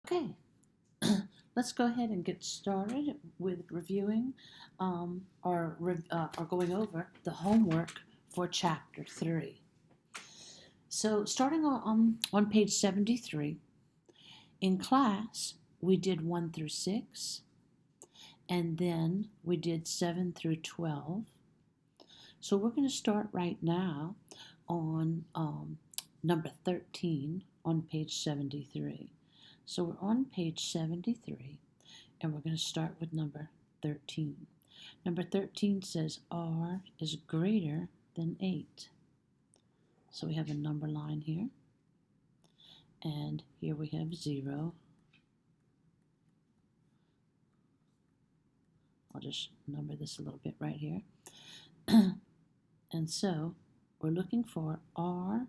Okay, let's go ahead and get started with reviewing or going over the homework for Chapter 3. So, starting on page 73, in class, we did 1 through 6, and then we did 7 through 12. So, we're going to start right now on number 13 on page 73. So, we're on page 73. And we're going to start with number 13. Number 13 says R is greater than 8. So we have a number line here. And here we have 0. I'll just number this a little bit right here. And so we're looking for R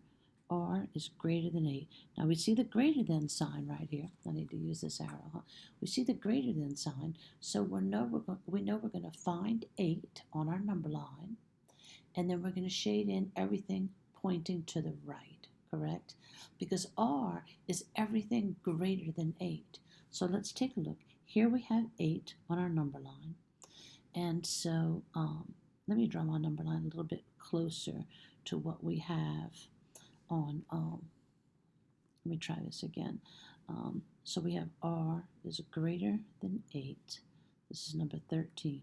is greater than 8. Now we see the greater than sign right here. I need to use this arrow. We see the greater than sign, so we know we're going to find 8 on our number line, and then we're going to shade in everything pointing to the right, correct? Because R is everything greater than 8. So let's take a look. Here we have 8 on our number line, and so let me draw my number line a little bit closer to what we have on, let me try this again. So we have R is greater than 8. This is number 13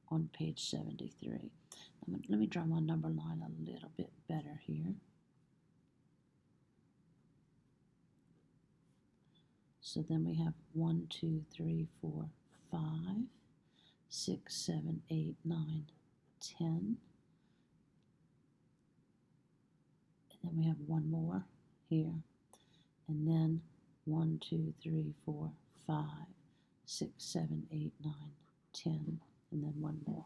on page 73. Let me draw my number line a little bit better here. So then we have 1, 2, 3, 4, 5, 6, 7, 8, 9, 10. And then we have one more here. And then 1, 2, 3, 4, 5, 6, 7, 8, 9, 10. And then one more.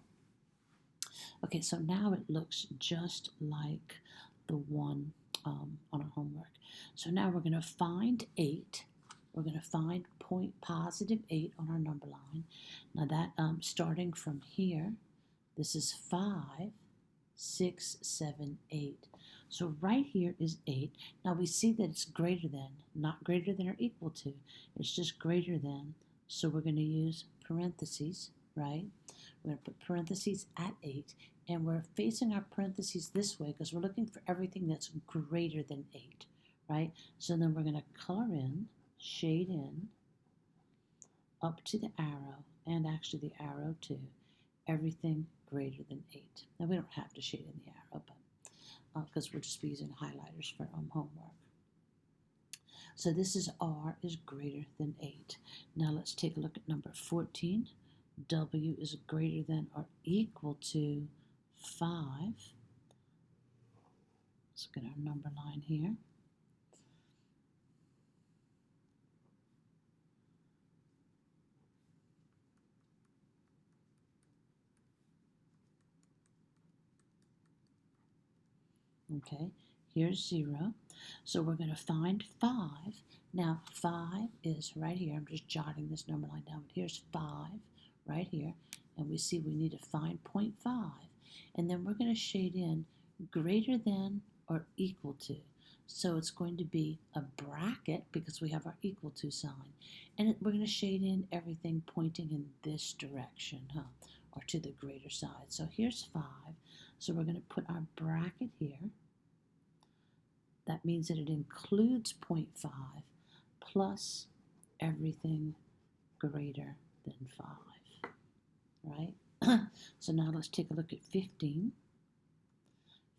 Okay, so now it looks just like the one on our homework. So now we're going to find 8. We're going to find point positive 8 on our number line. Now that starting from here, this is 5, 6, 7, 8. So right here is 8. Now we see that it's greater than, not greater than or equal to. It's just greater than. So we're going to use parentheses, right? We're going to put parentheses at 8. And we're facing our parentheses this way because we're looking for everything that's greater than 8, right? So then we're going to color in, shade in, up to the arrow, and actually the arrow too, everything greater than 8. Now we don't have to shade in the arrow, but because we're just using highlighters for homework. So this is R is greater than 8. Now let's take a look at number 14. W is greater than or equal to 5. Let's get our number line here. Okay, here's 0. So we're going to find 5. Now 5 is right here. I'm just jotting this number line down. But here's 5 right here. And we see we need to find 0.5. And then we're going to shade in greater than or equal to. So it's going to be a bracket because we have our equal to sign. And we're going to shade in everything pointing in this direction, or to the greater side. So here's 5. So we're going to put our bracket here. That means that it includes 0.5 plus everything greater than 5, right? So now let's take a look at 15.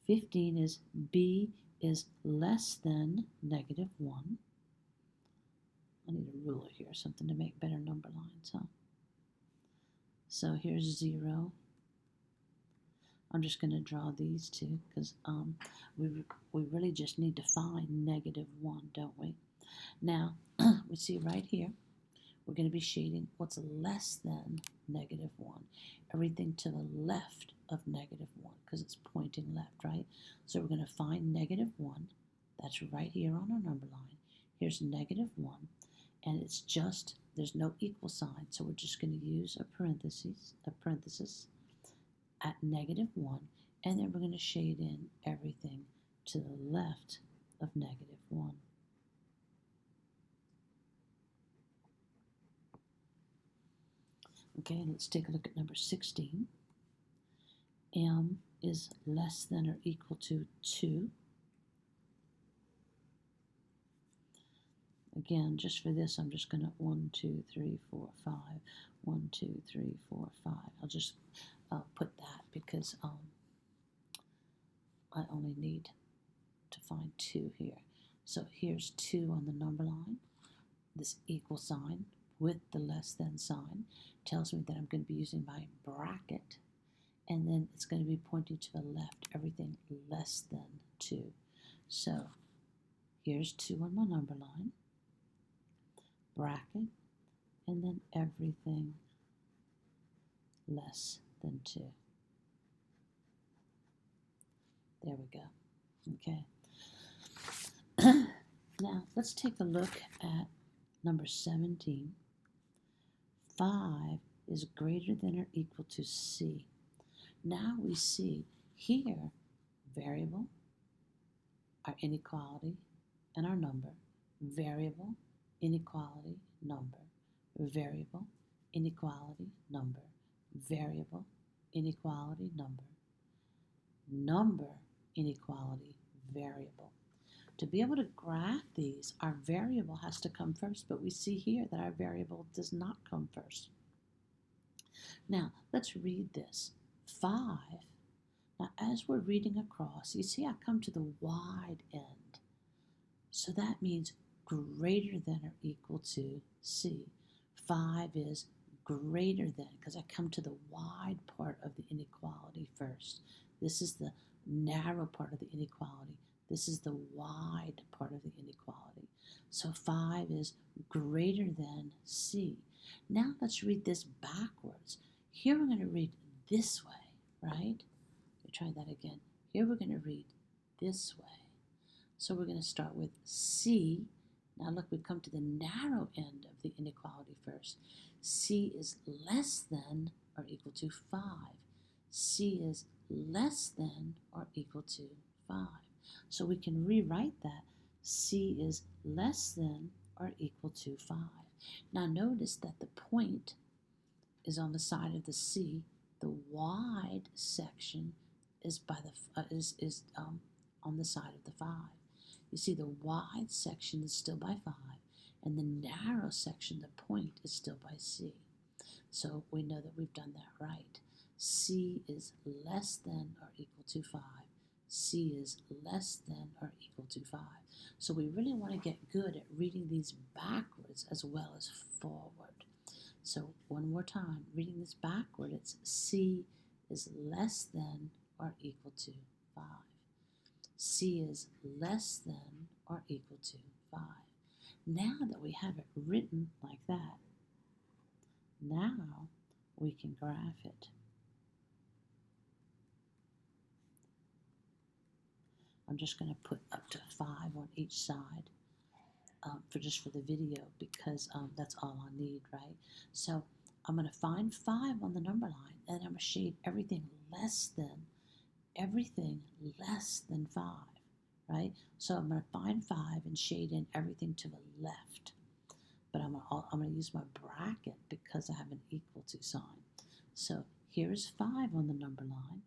15 is B is less than negative 1. I need a ruler here, something to make better number lines, So here's 0. I'm just going to draw these two because we really just need to find negative 1, don't we? Now, we see right here, we're going to be shading what's less than negative 1. Everything to the left of negative 1 because it's pointing left, right? So we're going to find negative 1. That's right here on our number line. Here's negative 1. And it's just, there's no equal sign. So we're just going to use a parenthesis at negative 1, and then we're going to shade in everything to the left of negative 1. Okay, let's take a look at number 16. M is less than or equal to 2. Again, just for this, I'm just going to 1, 2, 3, 4, 5. 1, 2, 3, 4, 5. I'll just put that because I only need to find 2 here. So here's 2 on the number line. This equal sign with the less than sign tells me that I'm going to be using my bracket, and then it's going to be pointing to the left, everything less than 2. So here's 2 on my number line, bracket, and then everything less than 2. There we go. Okay. Now let's take a look at number 17. 5 is greater than or equal to C. Now we see here variable, our inequality, and our number. Variable, inequality, number. Variable, inequality, number. Variable, inequality, number. Number, inequality, variable. To be able to graph these, our variable has to come first, but we see here that our variable does not come first. Now, let's read this. 5. Now, as we're reading across, you see I come to the wide end. So that means greater than or equal to C. 5 is greater than, because I come to the wide part of the inequality first. This is the narrow part of the inequality. This is the wide part of the inequality. So 5 is greater than C. Now let's read this backwards. Here we're going to read this way, right? We try that again. Here we're going to read this way. So we're going to start with C. Now look, we come to the narrow end of the inequality first. C is less than or equal to 5. C is less than or equal to 5. So we can rewrite that. C is less than or equal to 5. Now notice that the point is on the side of the C. The wide section is by the on the side of the 5. You see, the wide section is still by 5, and the narrow section, the point, is still by C. So we know that we've done that right. C is less than or equal to 5. C is less than or equal to 5. So we really want to get good at reading these backwards as well as forward. So one more time, reading this backward, it's C is less than or equal to 5. C is less than or equal to 5. Now that we have it written like that, now we can graph it. I'm just going to put up to 5 on each side for the video, because that's all I need, right? So I'm going to find 5 on the number line, and I'm going to shade everything less than 5, right? So I'm going to find 5 and shade in everything to the left. But I'm going to use my bracket because I have an equal to sign. So here's 5 on the number line.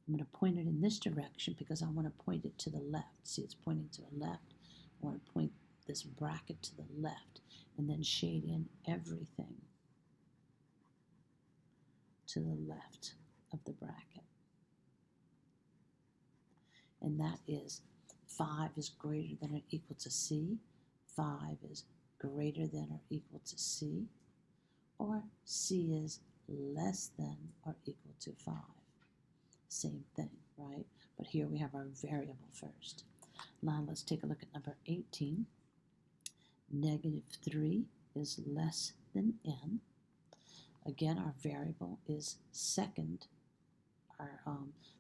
I'm going to point it in this direction because I want to point it to the left. See, it's pointing to the left. I want to point this bracket to the left and then shade in everything to the left of the bracket. And that is 5 is greater than or equal to C. 5 is greater than or equal to C. Or C is less than or equal to 5. Same thing, right? But here we have our variable first. Now let's take a look at number 18. -3 is less than n. Again, our variable is second.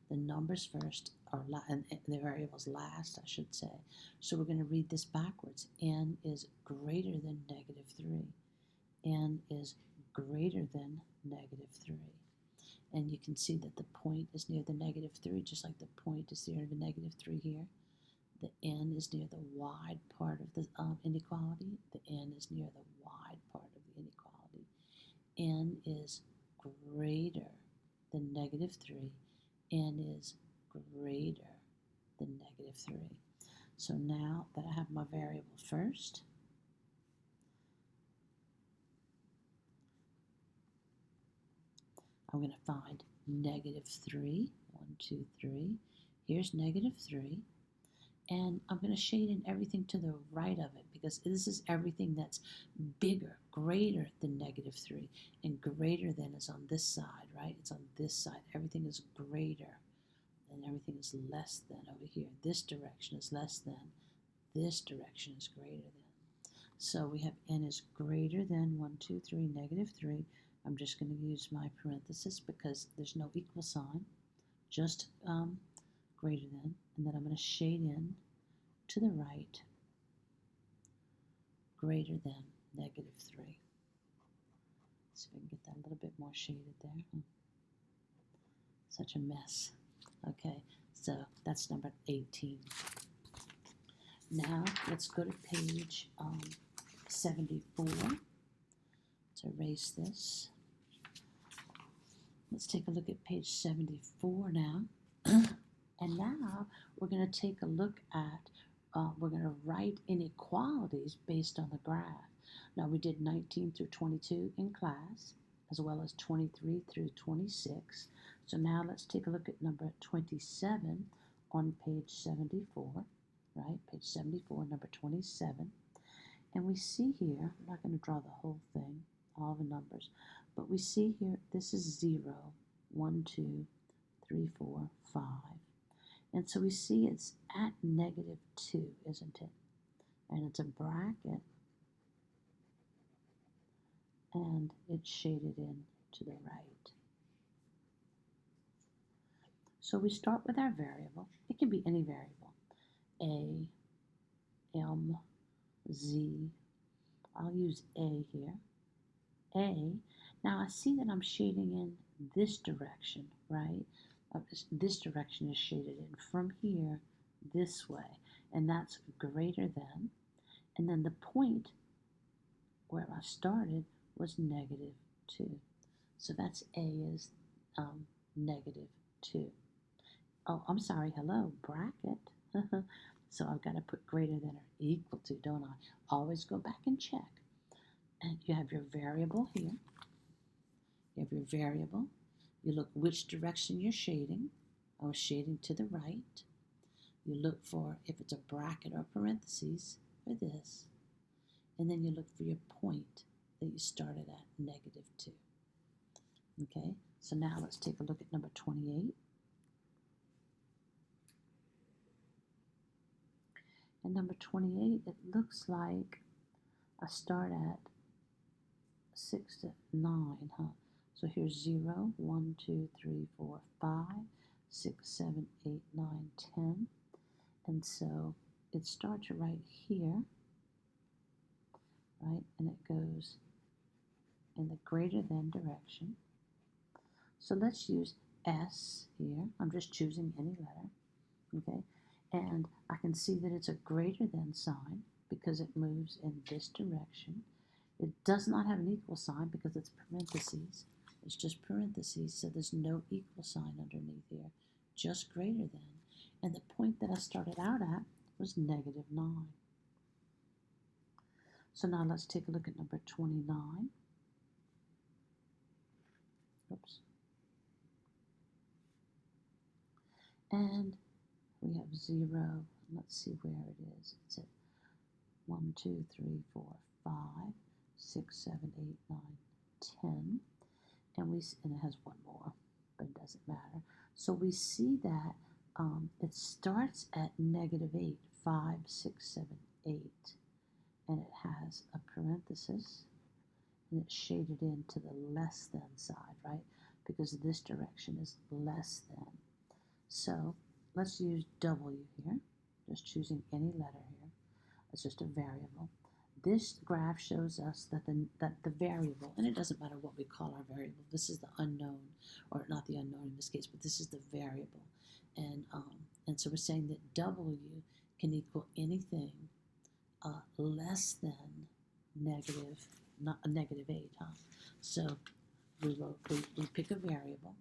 The numbers first, and the variables last, I should say. So we're going to read this backwards. N is greater than -3. N is greater than -3. And you can see that the point is near the -3, just like the point is near the -3 here. The n is near the wide part of the inequality. The n is near the wide part of the inequality. N is greater than negative 3, n is greater than negative 3. So now that I have my variable first, I'm going to find negative 3. 1, 2, 3. Here's negative 3. And I'm going to shade in everything to the right of it because this is everything that's bigger, greater than negative 3. And greater than is on this side, right? It's on this side. Everything is greater and everything is less than over here. This direction is less than. This direction is greater than. So we have n is greater than 1, 2, 3, negative 3. I'm just going to use my parenthesis because there's no equal sign, just greater than, and then I'm going to shade in to the right, greater than negative 3. See if we can get that a little bit more shaded there. Such a mess. Okay, so that's number 18. Now let's go to page 74. Let's erase this. Let's take a look at page 74 now. And now we're going to take a look at, we're going to write inequalities based on the graph. Now we did 19 through 22 in class, as well as 23 through 26. So now let's take a look at number 27 on page 74, right? Page 74, number 27. And we see here, I'm not going to draw the whole thing, all the numbers, but we see here, this is 0, 1, 2, 3, 4, 5. And so we see it's at negative 2, isn't it? And it's a bracket, and it's shaded in to the right. So we start with our variable. It can be any variable. A, M, Z. I'll use A here. A. Now I see that I'm shading in this direction, right? This direction is shaded in from here this way, and that's greater than. And then the point where I started was negative 2. So that's A is negative 2. Oh, I'm sorry, hello, bracket. So I've got to put greater than or equal to, don't I? Always go back and check. And you have your variable here. You have your variable. You look which direction you're shading. I was shading to the right. You look for if it's a bracket or parentheses for this. And then you look for your point that you started at, negative 2. Okay, so now let's take a look at number 28. And number 28, it looks like I start at 6 to 9, huh? So here's 0, 1, 2, 3, 4, 5, 6, 7, 8, 9, 10. And so it starts right here, right? And it goes in the greater than direction. So let's use S here. I'm just choosing any letter, okay? And I can see that it's a greater than sign because it moves in this direction. It does not have an equal sign because it's parentheses. It's just parentheses, so there's no equal sign underneath here, just greater than. And the point that I started out at was negative 9. So now let's take a look at number 29. Oops. And we have 0. Let's see where it is. It's at 1, 2, 3, 4, 5, 6, 7, 8, 9, 10. And it has one more, but it doesn't matter. So we see that it starts at negative 8, 5, 6, 7, 8. And it has a parenthesis, and it's shaded in to the less than side, right? Because this direction is less than. So let's use W here, just choosing any letter here. It's just a variable. This graph shows us that the variable, and it doesn't matter what we call our variable, this is the unknown, or not the unknown in this case, but this is the variable. And so we're saying that W can equal anything less than negative 8, huh? So we pick a variable,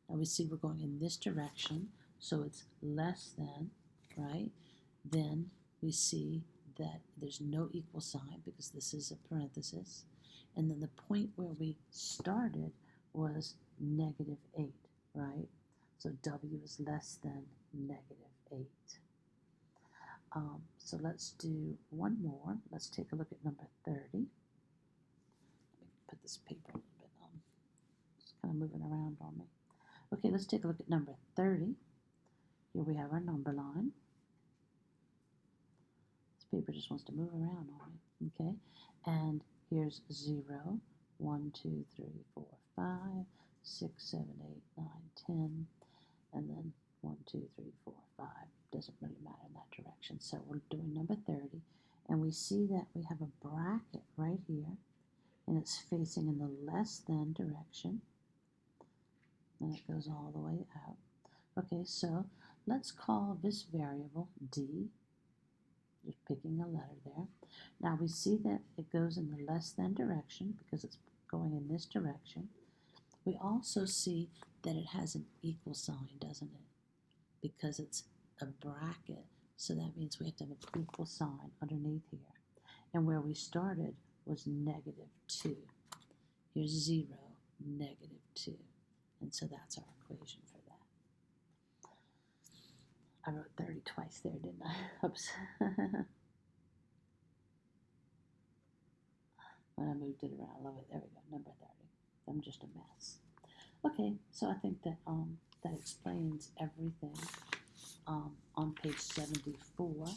and we see we're going in this direction, so it's less than, right? Then we see that there's no equal sign because this is a parenthesis. And then the point where we started was -8, right? So W is less than -8. So let's do one more. Let's take a look at number 30. Let me put this paper a little bit it's kind of moving around on me. Okay, let's take a look at number 30. Here we have our number line. This paper just wants to move around on me, okay? And here's 0, 1, 2, 3, 4, 5, 6, 7, 8, 9, 10, and then 1, 2, 3, 4, 5. Doesn't really matter in that direction. So we're doing number 30, and we see that we have a bracket right here, and it's facing in the less than direction, and it goes all the way out. Okay, so let's call this variable D, just picking a letter there. Now we see that it goes in the less than direction because it's going in this direction. We also see that it has an equal sign, doesn't it? Because it's a bracket, so that means we have to have an equal sign underneath here. And where we started was -2. Here's 0, -2. And so that's our equation for that. I wrote 30 twice there, didn't I? Oops. When I moved it around, I love it. There we go, number 30. I'm just a mess. Okay, so I think that that explains everything on page 74.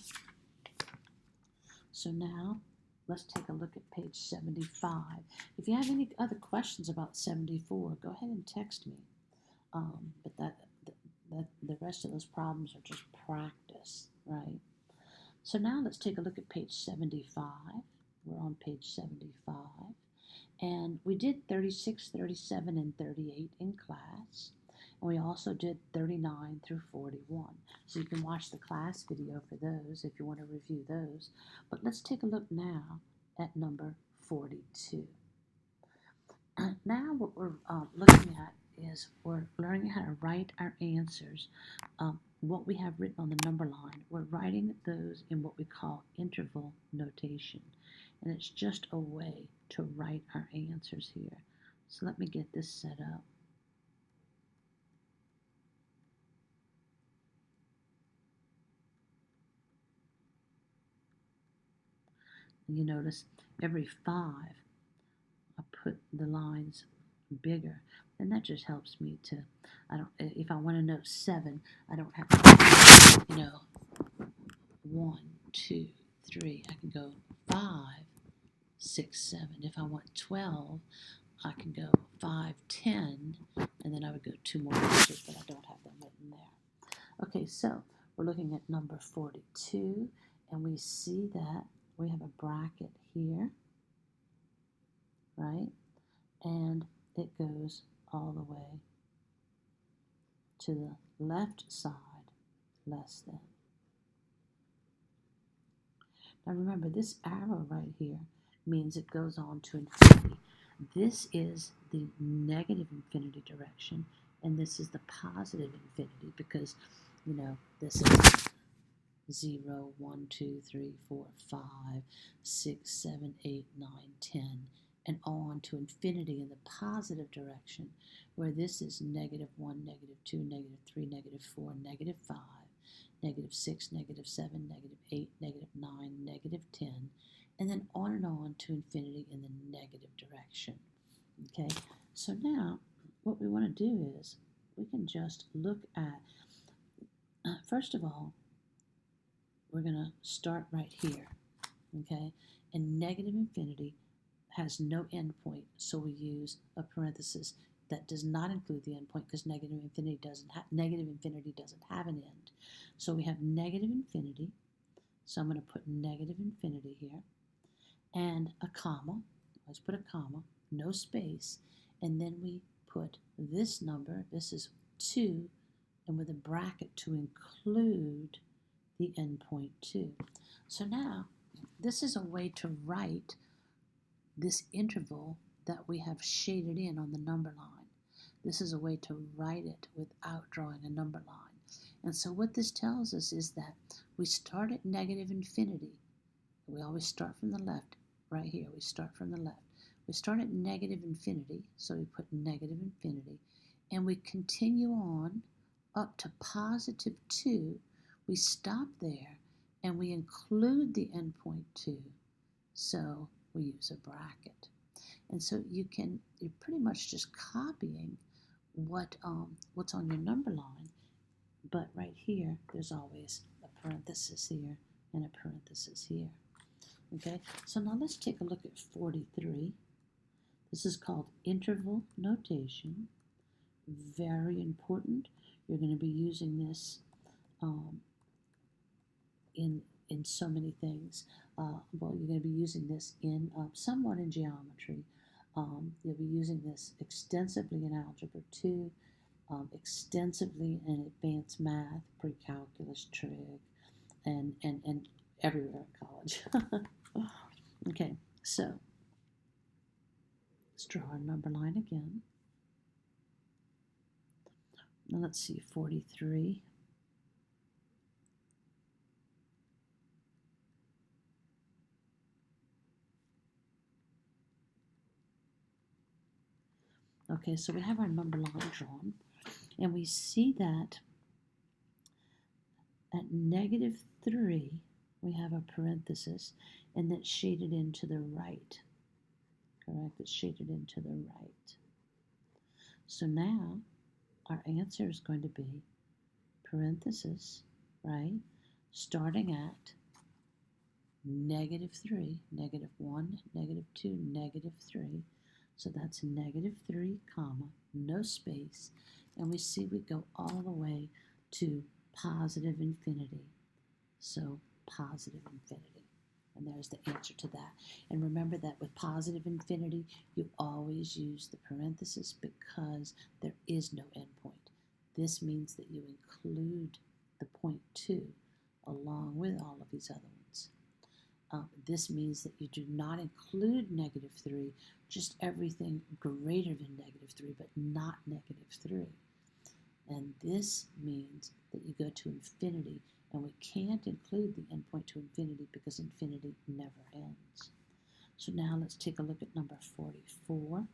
So now let's take a look at page 75. If you have any other questions about 74, go ahead and text me. But the rest of those problems are just practice, right? So now let's take a look at page 75. We're on page 75. And we did 36, 37, and 38 in class. And we also did 39 through 41. So you can watch the class video for those if you want to review those. But let's take a look now at number 42. Now what we're looking at is we're learning how to write our answers. What we have written on the number line, we're writing those in what we call interval notation. And it's just a way to write our answers here. So let me get this set up. And you notice every 5, I put the lines bigger, and that just helps me to, if I want to know 7, I don't have to, 1, 2, 3, I can go 5, 6, 7. If I want 12, I can go 5, 10, and then I would go 2 more answers, but I don't have them written there. Okay, so we're looking at number 42, and we see that we have a bracket here, right? And it goes all the way to the left side, less than. Now remember, this arrow right here means it goes on to infinity. This is the negative infinity direction, and this is the positive infinity because, this is 0, 1, 2, 3, 4, 5, 6, 7, 8, 9, 10, and on to infinity in the positive direction, where this is -1, -2, -3, -4, -5, -6, -7, -8, -9, -10, and then on to infinity in the negative direction. Okay, so now what we want to do is we can just look at, first of all, we're going to start right here, okay? And negative infinity has no endpoint, so we use a parenthesis that does not include the endpoint because negative infinity doesn't have an end. So we have negative infinity, so I'm going to put negative infinity here, and a comma. Let's put a comma, no space, and then we put this number, this is 2, and with a bracket to include the endpoint 2. So now, this is a way to write this interval that we have shaded in on the number line. This is a way to write it without drawing a number line. And so what this tells us is that we start at negative infinity. We always start from the left. Right here, we start from the left. We start at negative infinity, so we put negative infinity, and we continue on up to positive 2. We stop there, and we include the endpoint 2, so we use a bracket. And so you're pretty much just copying what's on your number line, but right here, there's always a parenthesis here and a parenthesis here. Okay, so now let's take a look at 43. This is called interval notation. Very important. You're going to be using this in so many things. Well, you're going to be using this in somewhat in geometry. You'll be using this extensively in Algebra 2, extensively in advanced math, pre-calculus, trig, and everywhere in college. Okay, so let's draw our number line again. Now let's see, 43. Okay, so we have our number line drawn, and we see that at negative 3, we have a parenthesis, and that's shaded into the right. Correct? It's shaded into the right. So now our answer is going to be parenthesis, right? Starting at negative 3, negative 1, negative 2, negative 3. So that's negative 3, comma, no space. And we see we go all the way to positive infinity. So positive infinity. And there's the answer to that. And remember that with positive infinity, you always use the parenthesis because there is no endpoint. This means that you include the point 2 along with all of these other ones. This means that you do not include negative 3, just everything greater than negative 3, but not negative 3. And this means that you go to infinity, and we can't include the endpoint to infinity because infinity never ends. So now let's take a look at number 44.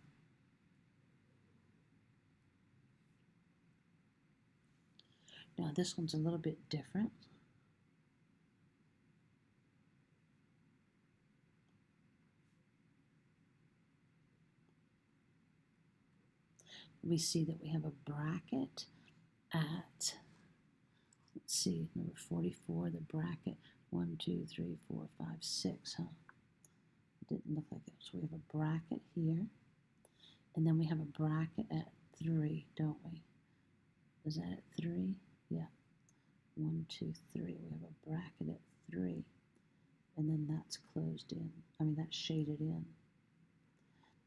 Now this one's a little bit different. We see that we have a bracket at, let's see, number 44, the bracket, 1, 2, 3, 4, 5, 6, huh? It didn't look like it. So we have a bracket here, and then we have a bracket at 3, don't we? Is that at 3? Yeah. 1, 2, 3. We have a bracket at 3, and then that's closed in. I mean, that's shaded in.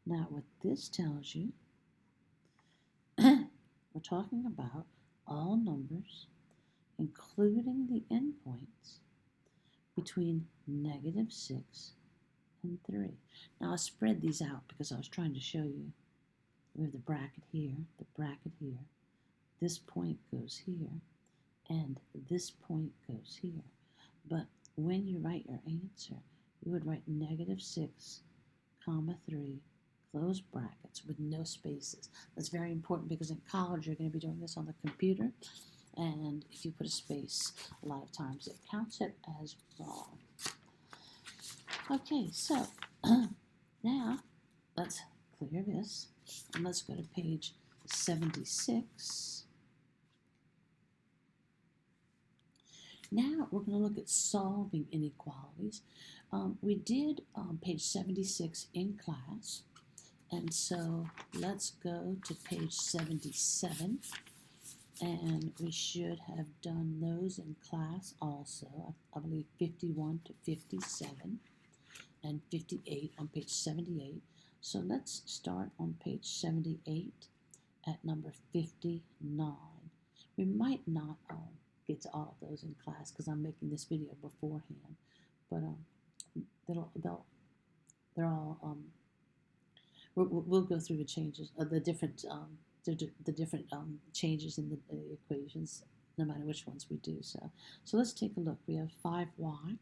Now, what this tells you, we're talking about all numbers, including the endpoints, between negative 6 and 3. Now I spread these out because I was trying to show you. We have the bracket here, the bracket here. This point goes here, and this point goes here. But when you write your answer, you would write negative 6, comma 3, close brackets with no spaces. That's very important because in college you're going to be doing this on the computer, and if you put a space, a lot of times it counts it as wrong. Okay, so now let's clear this, and let's go to page 76. Now we're going to look at solving inequalities. We did page 76 in class. And so let's go to page 77, and we should have done those in class also. I believe 51 to 57 and 58 on page 78. So let's start on page 78 at number 59. We might not get to all of those in class because I'm making this video beforehand, but they're all we'll go through the changes, the different changes in the equations, no matter which ones we do. So let's take a look. We have 5y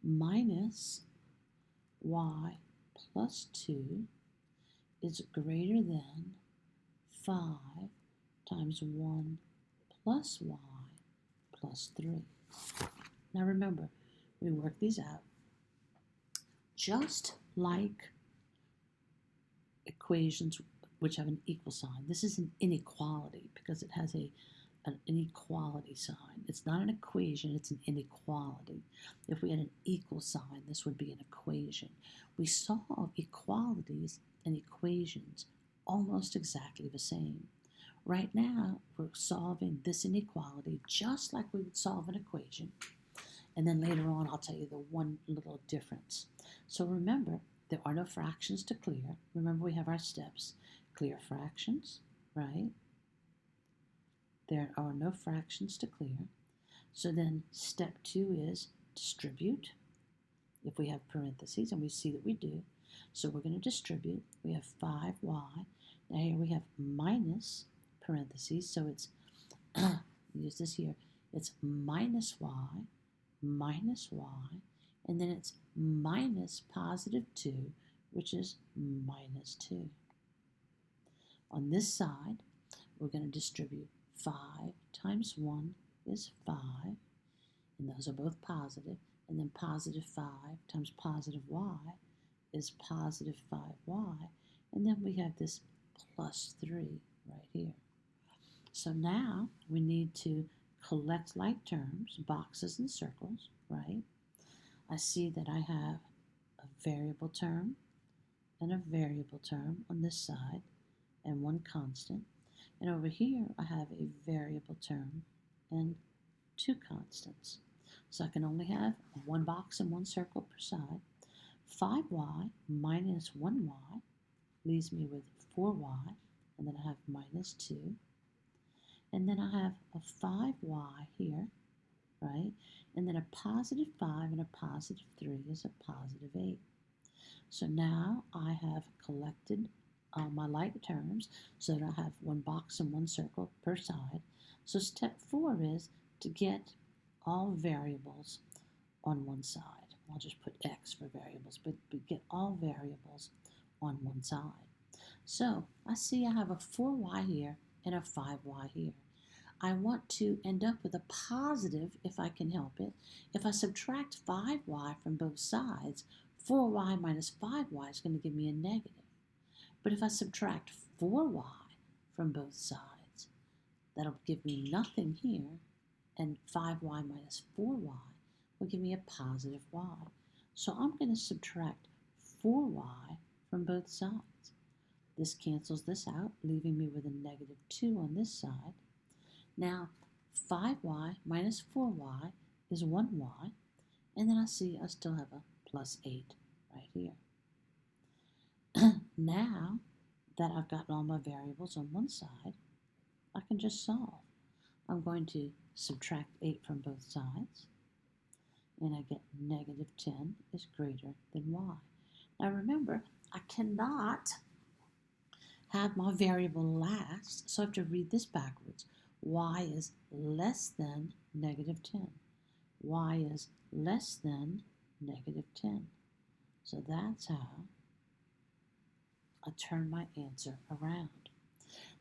minus y plus 2 is greater than 5 times 1 plus y plus 3. Now remember, we work these out just like equations which have an equal sign. This is an inequality because it has an inequality sign. It's not an equation, it's an inequality. If we had an equal sign, this would be an equation. We solve equalities and equations almost exactly the same. Right now, we're solving this inequality just like we would solve an equation. And then later on, I'll tell you the one little difference. So remember, there are no fractions to clear. Remember, we have our steps. Clear fractions, right? There are no fractions to clear. So then step 2 is distribute. If we have parentheses, and we see that we do. So we're going to distribute. We have 5y. Now here we have minus parentheses. So it's, use this here. It's minus y, and then it's minus positive 2, which is minus 2. On this side, we're going to distribute 5 times 1 is 5, and those are both positive, and then positive 5 times positive y is positive 5y, and then we have this plus 3 right here. So now we need to collect like terms, boxes and circles, right? I see that I have a variable term and a variable term on this side and one constant. And over here I have a variable term and 2 constants. So I can only have one box and one circle per side. 5y minus 1y leaves me with 4y, and then I have minus 2. And then I have a 5y here, right? And then a positive 5 and a positive 3 is a positive 8. So now I have collected my like terms so that I have one box and one circle per side. So step 4 is to get all variables on one side. I'll just put X for variables, but get all variables on one side. So I see I have a 4y here and a 5y here. I want to end up with a positive if I can help it. If I subtract 5y from both sides, 4y minus 5y is going to give me a negative. But if I subtract 4y from both sides, that'll give me nothing here, and 5y minus 4y will give me a positive y. So I'm going to subtract 4y from both sides. This cancels this out, leaving me with a negative 2 on this side. Now, 5y minus 4y is 1y, and then I see I still have a plus 8 right here. Now that I've gotten all my variables on one side, I can just solve. I'm going to subtract 8 from both sides, and I get negative 10 is greater than y. Now remember, I cannot have my variable last, so I have to read this backwards. Y is less than negative 10. Y is less than negative 10. So that's how I turn my answer around.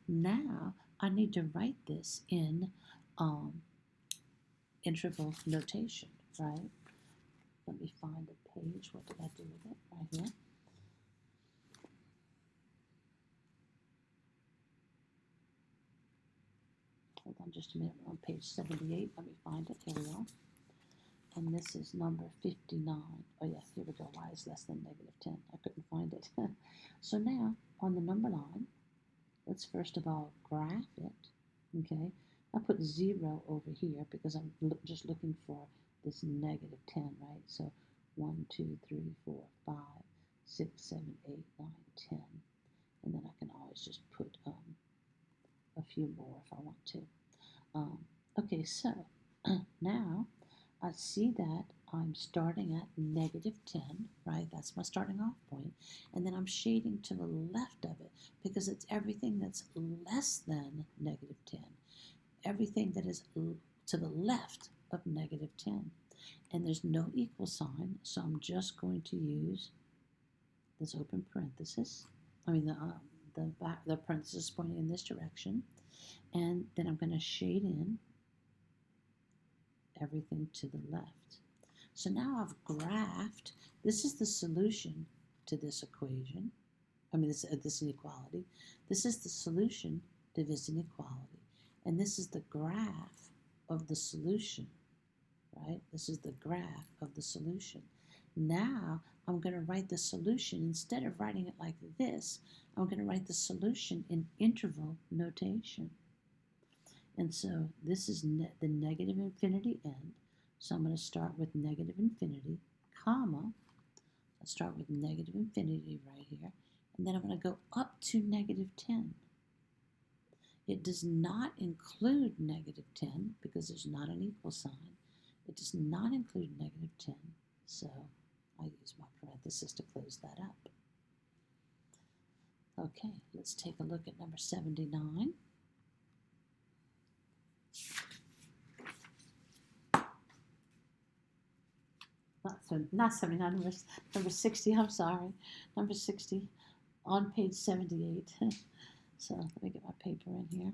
Now I need to write this in interval notation, right? Let me find a page. What did I do with it? Right here. Hold on just a minute. We're on page 78. Let me find it. Here we are. And this is number 59. Oh yeah, here we go. Y is less than negative 10. I couldn't find it. So now, on the number line, let's first of all graph it. Okay, I put 0 over here because I'm just looking for this negative 10, right? So 1, 2, 3, 4, 5, 6, 7, 8, 9, 10. And then I can always just put a few more if I want to. Okay, so now I see that I'm starting at negative 10, right? That's my starting off point. And then I'm shading to the left of it because it's everything that's less than negative 10. Everything that is to the left of negative 10. And there's no equal sign, so I'm just going to use this open parenthesis. The parenthesis pointing in this direction. And then I'm going to shade in everything to the left. So now I've graphed, this is the solution to this equation, this inequality. This is the solution to this inequality. And this is the graph of the solution, right? This is the graph of the solution. Now I'm going to write the solution, instead of writing it like this, I'm going to write the solution in interval notation. And so this is the negative infinity end. So I'm going to start with negative infinity, comma. I'll start with negative infinity right here. And then I'm going to go up to negative 10. It does not include negative 10 because there's not an equal sign. It does not include negative 10. So I use my parenthesis to close that up. Okay, let's take a look at number 79. Not 79, number 60, I'm sorry. Number 60 on page 78. So let me get my paper in here.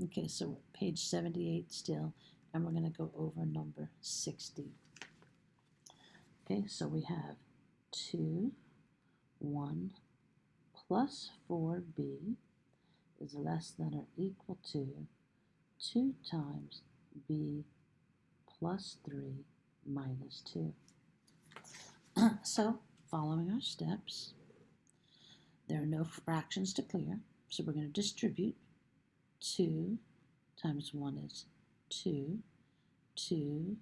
Okay, so we're at page 78 still, and we're going to go over number 60. Okay, so we have 2, 1 plus 4b is less than or equal to 2 times b plus 3 minus 2. So, following our steps, there are no fractions to clear, so we're going to distribute. 2 times 1 is 2. 2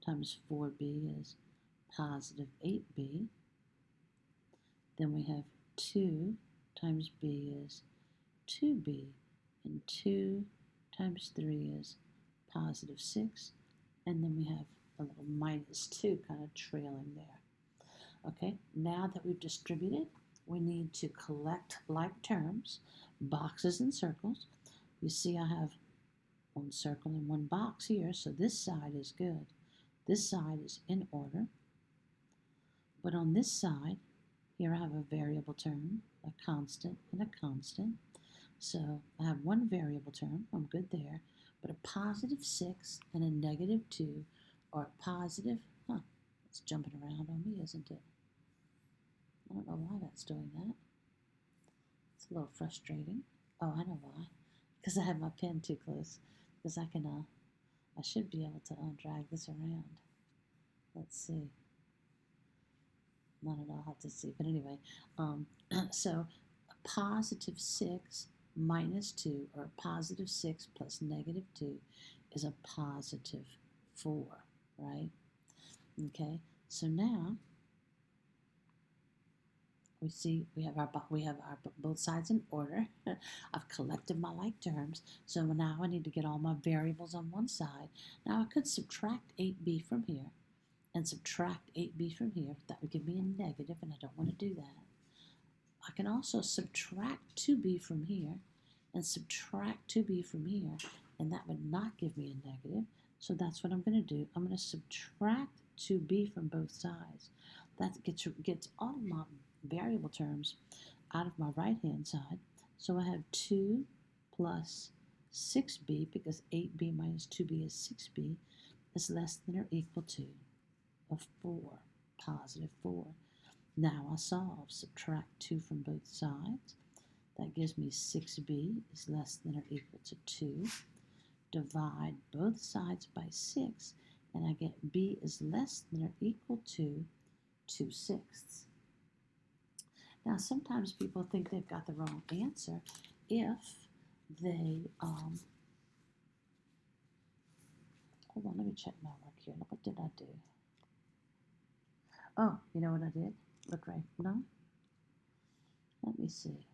times 4b is positive 8b. Then we have 2 times b is 2b, and 2 times 3 is positive 6, and then we have a little minus 2 kind of trailing there. Okay, now that we've distributed, we need to collect like terms, boxes and circles. You see I have one circle and one box here, so this side is good. This side is in order. But on this side, here I have a variable term, a constant, and a constant. So I have one variable term, I'm good there, but a positive 6 and a negative 2 are positive, it's jumping around on me, isn't it? I don't know why that's doing that. It's a little frustrating. Oh, I know why. Because I have my pen too close. Because I should be able to drag this around. Let's see. I don't know how to see, but anyway. So a positive 6 minus 2, or positive 6 plus negative 2 is a positive 4, right? Okay, so now we see we have our both sides in order. I've collected my like terms, so now I need to get all my variables on one side. Now I could subtract 8b from here and subtract 8b from here. That would give me a negative, and I don't want to do that. I can also subtract 2b from here and subtract 2b from here, and that would not give me a negative. So that's what I'm going to do. I'm going to subtract 2b from both sides. That gets all of my variable terms out of my right-hand side. So I have 2 plus 6b, because 8b minus 2b is 6b, is less than or equal to a 4, positive 4. Now I solve, subtract 2 from both sides. That gives me 6b is less than or equal to 2. Divide both sides by 6, and I get b is less than or equal to 2/6. Now, sometimes people think they've got the wrong answer if they, hold on, let me check my work here. What did I do? Oh, you know what I did? Look right, no? Let me see.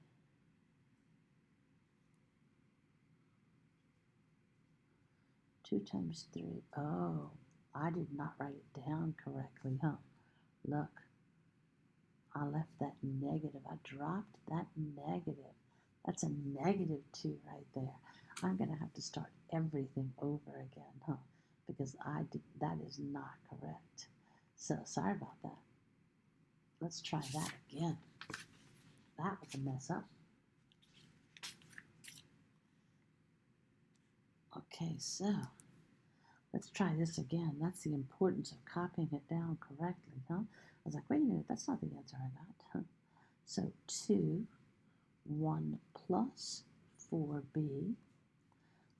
2 times 3. Oh, I did not write it down correctly, huh? Look, I left that negative. I dropped that negative. That's a negative 2 right there. I'm going to have to start everything over again, huh? Because that is not correct. So sorry about that. Let's try that again. That was a mess up. Okay, so let's try this again. That's the importance of copying it down correctly, huh? I was like, wait a minute, that's not the answer I got. Huh? So 2, 1 plus 4b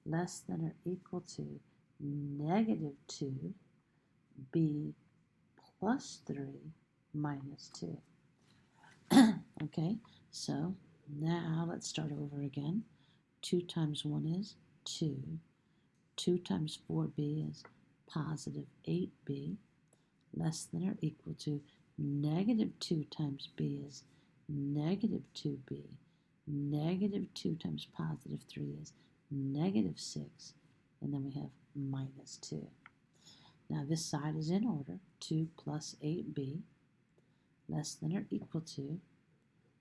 less than or equal to negative 2b plus 3 minus 2. Okay, so now let's start over again. 2 times 1 is 2. 2 times 4b is positive 8b, less than or equal to negative 2 times b is negative 2b. Negative 2 times positive 3 is negative 6, and then we have minus 2. Now this side is in order. 2 plus 8b, less than or equal to,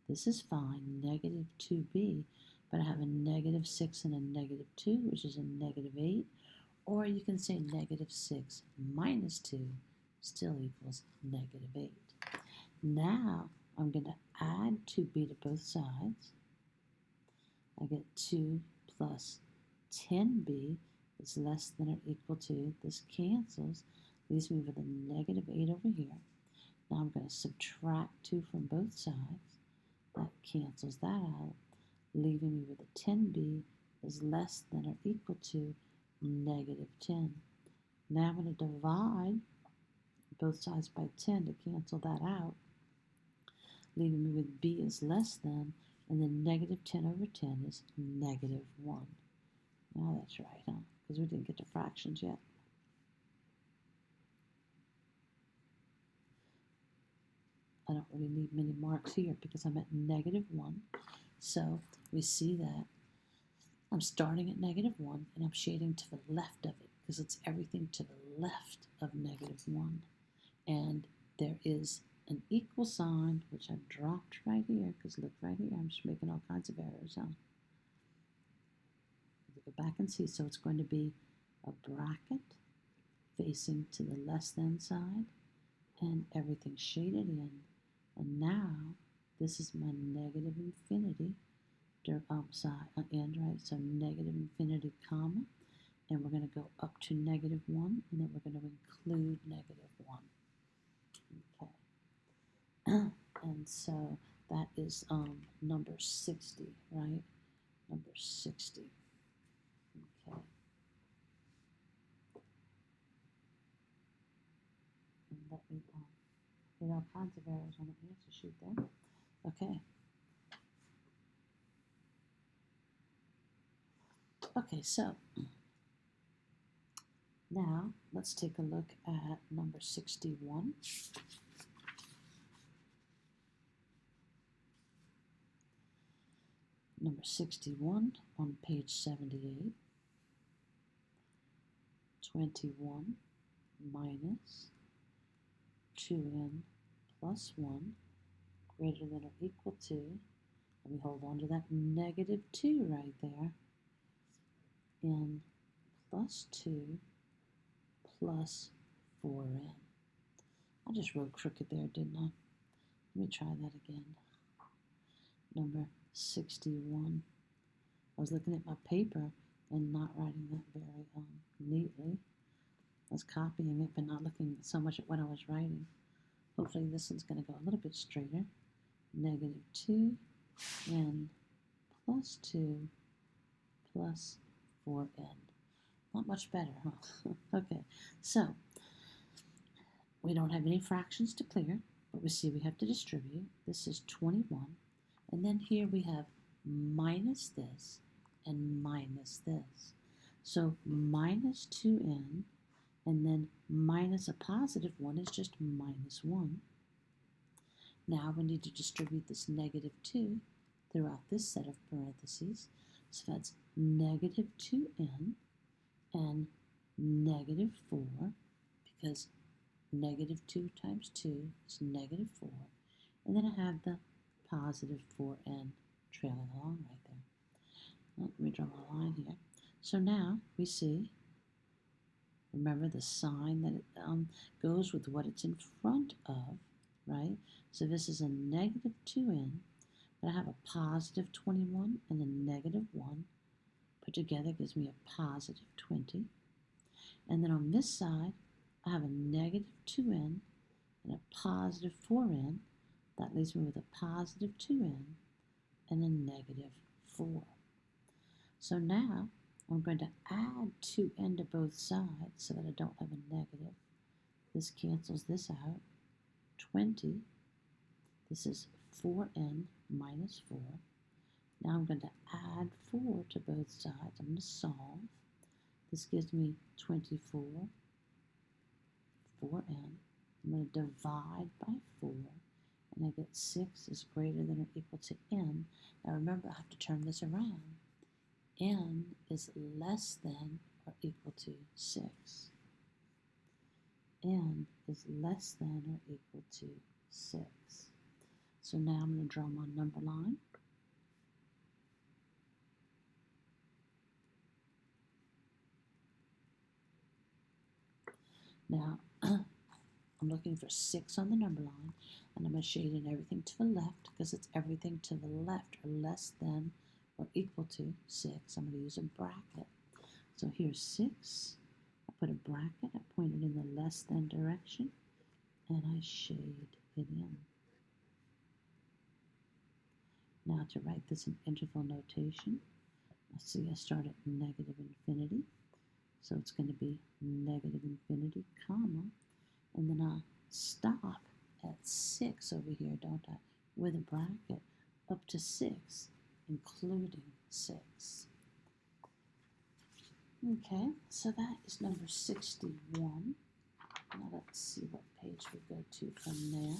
this is fine, negative 2b, but I have a negative 6 and a negative 2, which is a negative 8. Or you can say negative 6 minus 2 still equals negative 8. Now I'm going to add 2b to both sides. I get 2 plus 10b is less than or equal to, this cancels, leaves me with a negative 8 over here. Now I'm going to subtract 2 from both sides. That cancels that out, leaving me with a 10b is less than or equal to negative 10. Now I'm going to divide both sides by 10 to cancel that out, leaving me with b is less than, and then negative 10 over 10 is negative 1. Now that's right, huh? Because we didn't get to fractions yet. I don't really need many marks here because I'm at negative 1. So we see that I'm starting at negative 1 and I'm shading to the left of it because it's everything to the left of negative 1. And there is an equal sign, which I've dropped right here because look right here, I'm just making all kinds of errors. Huh? Go back and see. So it's going to be a bracket facing to the less than side and everything shaded in. And now this is my negative infinity side end, right? So negative infinity comma, and we're going to go up to negative 1, and then we're going to include negative 1. Okay. And so that is number 60, right? Number 60. Okay. And let me get all kinds of errors on the answer sheet there. Okay. Okay, so now let's take a look at number 61. Number 61 on page 78. 21 minus 2n plus 1 greater than or equal to, and we hold on to that negative 2 right there, n plus 2 plus 4n. I just wrote crooked there, didn't I? Let me try that again. Number 61. I was looking at my paper and not writing that very neatly. I was copying it but not looking so much at what I was writing. Hopefully this one's going to go a little bit straighter. Negative 2n plus 2 plus 4n. Not much better, huh? Okay, so we don't have any fractions to clear, but we see we have to distribute. This is 21, and then here we have minus this and minus this. So minus 2n, and then minus a positive 1 is just minus 1. Now we need to distribute this negative 2 throughout this set of parentheses. So that's negative 2n, and negative 4, because negative 2 times 2 is negative 4. And then I have the positive 4n trailing along right there. Well, let me draw my line here. So now we see, remember the sign that it goes with what it's in front of, right? So this is a negative 2n, but I have a positive 21 and a negative 1. Put together gives me a positive 20. And then on this side, I have a negative 2n and a positive 4n. That leaves me with a positive 2n and a negative 4. So now I'm going to add 2n to both sides so that I don't have a negative. This cancels this out. 20. This is 4n minus 4. Now I'm going to add 4 to both sides. I'm going to solve. This gives me 24, 4n. I'm going to divide by 4, and I get 6 is greater than or equal to n. Now remember, I have to turn this around. N is less than or equal to 6. N is less than or equal to 6. So now I'm going to draw my number line. Now, I'm looking for 6 on the number line, and I'm going to shade in everything to the left because it's everything to the left or less than or equal to 6. I'm going to use a bracket. So here's 6. I put a bracket. I point it in the less than direction, and I shade it in. Now to write this in interval notation, I see I start at negative infinity. So it's going to be negative infinity, comma, and then I'll stop at 6 over here, don't I? With a bracket up to 6, including 6. Okay, so that is number 61. Now let's see what page we go to from there.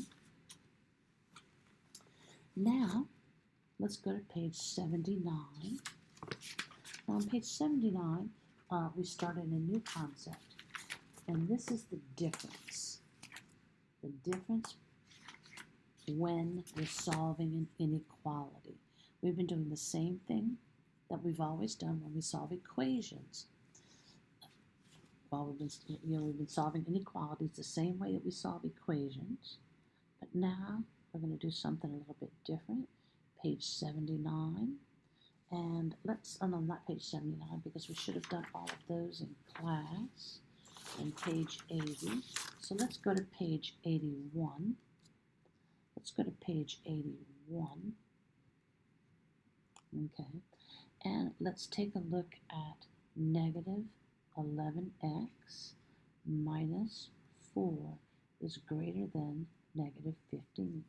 Now, let's go to page 79. Now on page 79, we started a new concept, and this is the difference. The difference when we're solving an inequality. We've been doing the same thing that we've always done when we solve equations. Well, we've been solving inequalities the same way that we solve equations, but now we're going to do something a little bit different. Page 79. And let's, no, not page 79, because we should have done all of those in class, and page 80. So let's go to page 81. Let's go to page 81. Okay. And let's take a look at negative 11x minus 4 is greater than negative 15.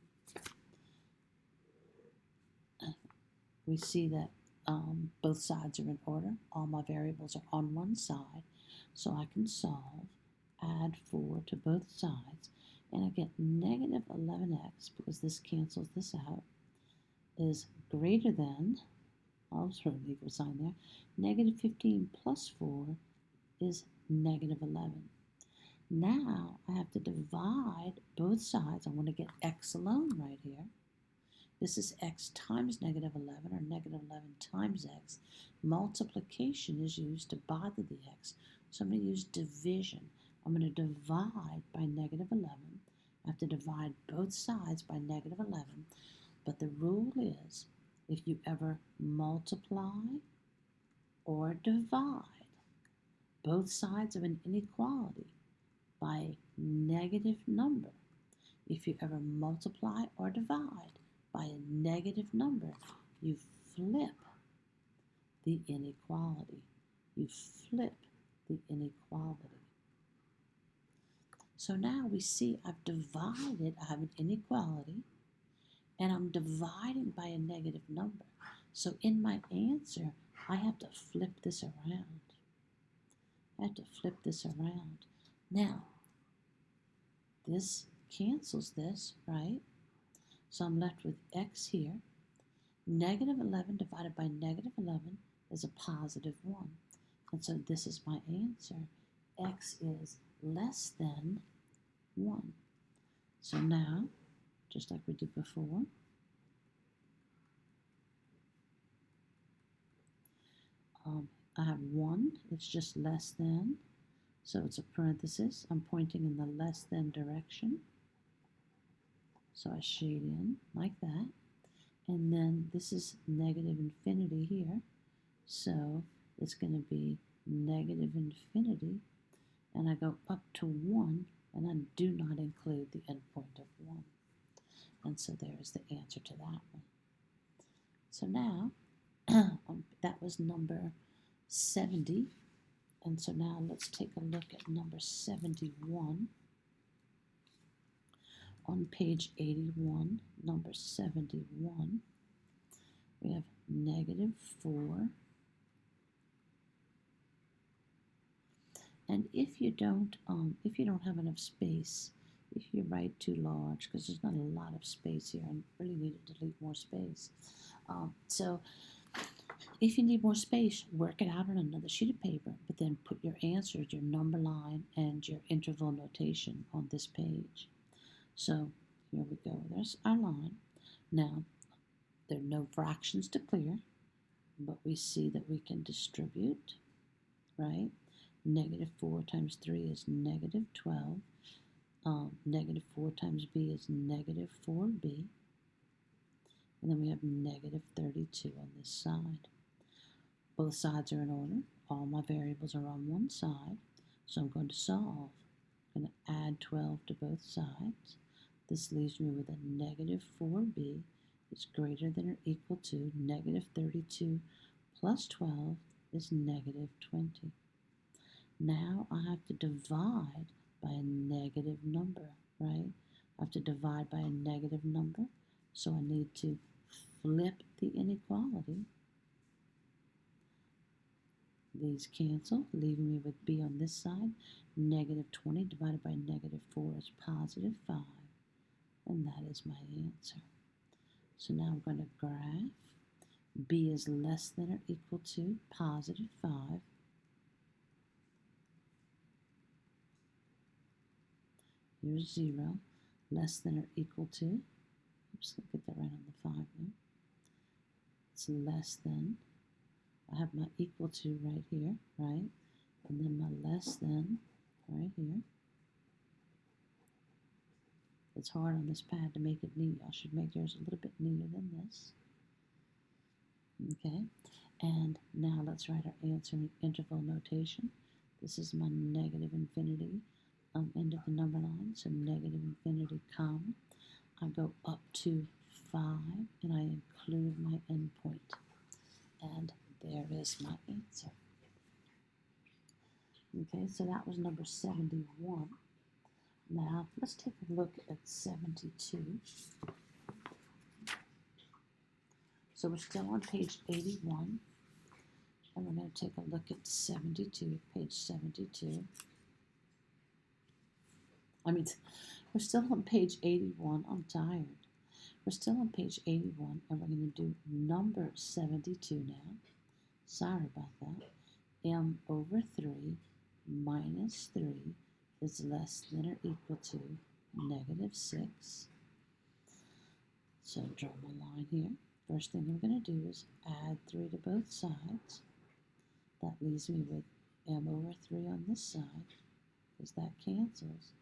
We see that both sides are in order. All my variables are on one side, so I can solve, add 4 to both sides, and I get negative 11x, because this cancels this out, is greater than, I'll throw an equal sign there, negative 15 plus 4 is negative 11. Now I have to divide both sides. I want to get x alone right here. This is x times negative 11, or negative 11 times x. Multiplication is used to bother the x, so I'm going to use division. I'm going to divide by negative 11. I have to divide both sides by negative 11, but the rule is, if you ever multiply or divide both sides of an inequality by a negative number, if you ever multiply or divide by a negative number, you flip the inequality. You flip the inequality. So now we see I've divided, I have an inequality, and I'm dividing by a negative number. So in my answer, I have to flip this around. I have to flip this around. Now, this cancels this, right? So I'm left with x here. Negative 11 divided by negative 11 is a positive 1. And so this is my answer. x is less than 1. So now, just like we did before, I have 1, it's just less than, so it's a parenthesis. I'm pointing in the less than direction. So I shade in like that. And then this is negative infinity here. So it's going to be negative infinity. And I go up to 1, and I do not include the endpoint of 1. And so there is the answer to that one. So now, that was number 70. And so now let's take a look at number 71. On page 81, number 71, we have negative 4. And if you don't have enough space, if you write too large, because there's not a lot of space here, I really need to delete more space. So if you need more space, work it out on another sheet of paper, but then put your answers, your number line, and your interval notation on this page. So here we go. There's our line. Now, there are no fractions to clear, but we see that we can distribute, right? Negative 4 times 3 is negative 12. Negative 4 times b is negative 4b. And then we have negative 32 on this side. Both sides are in order. All my variables are on one side. So I'm going to solve. I'm going to add 12 to both sides. This leaves me with a negative 4b is greater than or equal to negative 32 plus 12 is negative 20. Now I have to divide by a negative number, right? I have to divide by a negative number, so I need to flip the inequality. These cancel, leaving me with b on this side. Negative 20 divided by negative 4 is positive 5, and that is my answer. So now I'm going to graph. B is less than or equal to positive 5. Here's 0, less than or equal to, oops, let me get that right on the 5 now. It's less than, I have my equal to right here, right? And then my less than right here. It's hard on this pad to make it neat. I should make yours a little bit neater than this. Okay, and now let's write our answer in interval notation. This is my negative infinity end of the number line, so negative infinity comma. I go up to 5, and I include my endpoint. And there is my answer. Okay, so that was number 71. Now, let's take a look at 72. So we're still on page 81, and we're going to take a look at 72, page 72. We're still on page 81. I'm tired. We're still on page 81, and we're going to do number 72 now. Sorry about that. M over 3 minus 3 is less than or equal to negative 6. So draw my line here. First thing I'm going to do is add 3 to both sides. That leaves me with m over 3 on this side, because that cancels.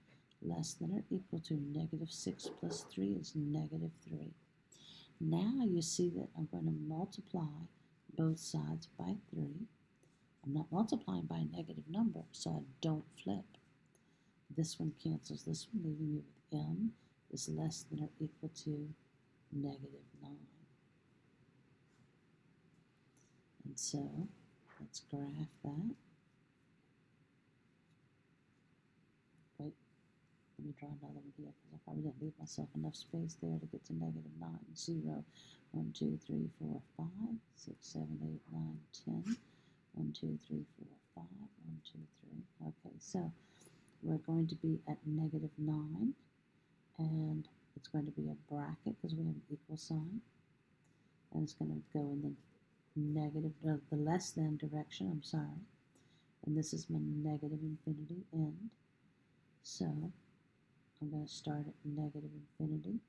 Less than or equal to negative 6 plus 3 is negative 3. Now you see that I'm going to multiply both sides by 3. I'm not multiplying by a negative number, so I don't flip. This one cancels this one, leaving me with m is less than or equal to negative 9. And so let's graph that. Wait, let me draw another one here, because I probably didn't leave myself enough space there to get to negative 9. 0, 1, 2, 3, 4, 5, 6, 7, 8, 9, 10. 1, 2, 3, 4, 5, 1, 2, 3. Okay, so we're going to be at negative 9, and it's going to be a bracket because we have an equal sign, and it's going to go in the negative, the less than direction, and this is my negative infinity end. So I'm going to start at negative infinity,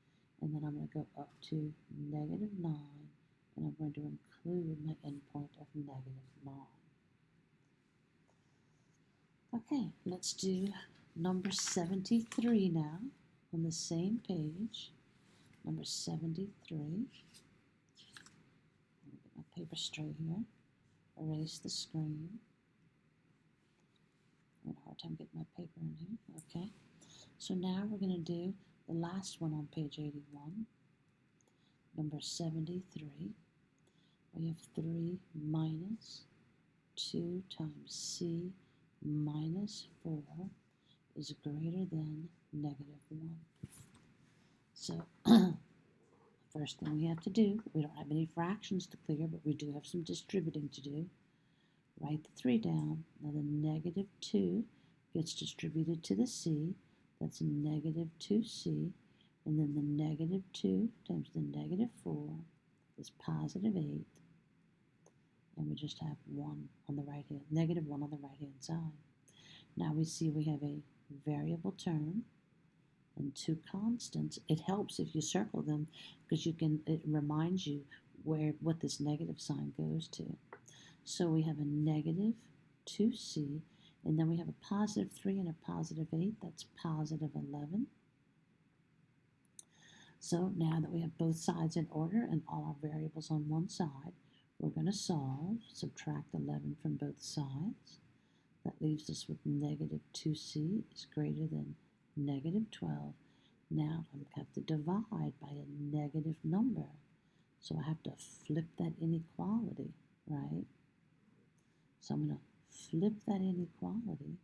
and then I'm going to go up to negative 9, and I'm going to include my endpoint of negative 9. Okay, let's do number 73 now on the same page. Number 73. Let me get my paper straight here. Erase the screen. I'm having a hard time getting my paper in here. Okay, so now we're going to do the last one on page 81. Number 73. We have 3 minus 2 times c minus 4 is greater than negative 1. So first thing we have to do, we don't have any fractions to clear, but we do have some distributing to do. Write the 3 down. Now the negative 2 gets distributed to the c. That's negative 2c. And then the negative 2 times the negative 4 is positive 8. And we just have 1 on the right hand, negative 1 on the right hand side. Now we see we have a variable term and 2 constants. It helps if you circle them because it reminds you what this negative sign goes to. So we have a negative 2c, and then we have a positive 3 and a positive 8. That's positive 11. So now that we have both sides in order and all our variables on one side, we're going to solve. Subtract 11 from both sides. That leaves us with negative 2c is greater than negative 12. Now I have to divide by a negative number. So I have to flip that inequality, right? So I'm going to flip that inequality.